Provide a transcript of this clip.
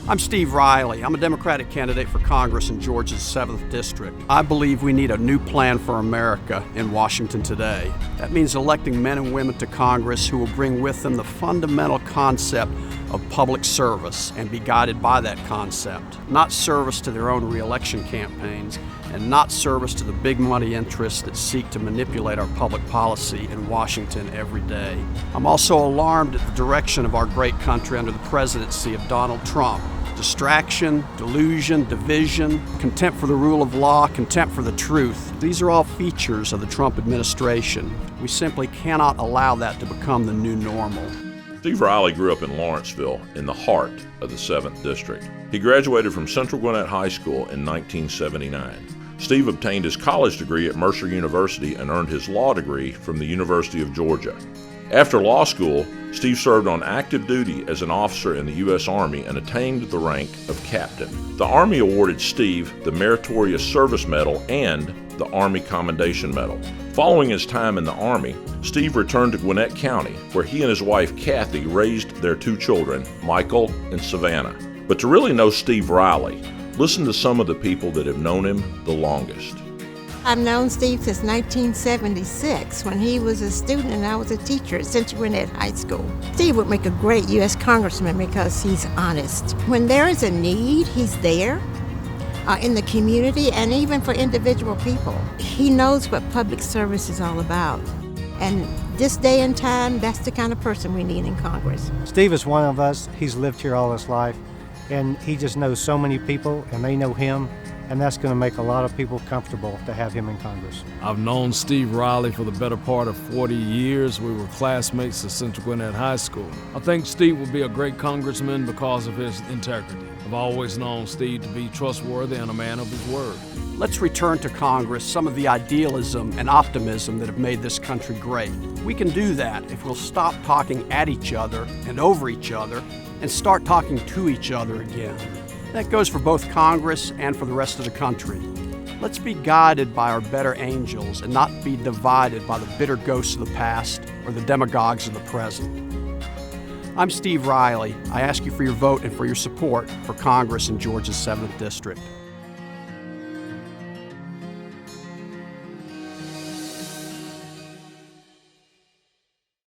I'm Steve Reilly. I'm a Democratic candidate for Congress in Georgia's 7th District. I believe we need a new plan for America in Washington today. That means electing men and women to Congress who will bring with them the fundamental concept of public service and be guided by that concept. Not service to their own re-election campaigns and not service to the big money interests that seek to manipulate our public policy in Washington every day. I'm also alarmed at the direction of our great country under the presidency of Donald Trump. Distraction, delusion, division, contempt for the rule of law, contempt for the truth. These are all features of the Trump administration. We simply cannot allow that to become the new normal. Steve Reilly grew up in Lawrenceville, in the heart of the 7th District. He graduated from Central Gwinnett High School in 1979. Steve obtained his college degree at Mercer University and earned his law degree from the University of Georgia. After law school, Steve served on active duty as an officer in the U.S. Army and attained the rank of captain. The Army awarded Steve the Meritorious Service Medal and the Army Commendation Medal. Following his time in the Army, Steve returned to Gwinnett County, where he and his wife Kathy raised their 2 children, Michael and Savannah. But to really know Steve Reilly, listen to some of the people that have known him the longest. I've known Steve since 1976 when he was a student and I was a teacher at Central Gwinnett High School. Steve would make a great U.S. congressman because he's honest. When there is a need, he's there in the community and even for individual people. He knows what public service is all about. And this day and time, that's the kind of person we need in Congress. Steve is one of us. He's lived here all his life, and he just knows so many people, and they know him. And that's going to make a lot of people comfortable to have him in Congress. I've known Steve Reilly for the better part of 40 years. We were classmates at Central Gwinnett High School. I think Steve will be a great congressman because of his integrity. I've always known Steve to be trustworthy and a man of his word. Let's return to Congress some of the idealism and optimism that have made this country great. We can do that if we'll stop talking at each other and over each other and start talking to each other again. That goes for both Congress and for the rest of the country. Let's be guided by our better angels and not be divided by the bitter ghosts of the past or the demagogues of the present. I'm Steve Reilly. I ask you for your vote and for your support for Congress in Georgia's 7th District.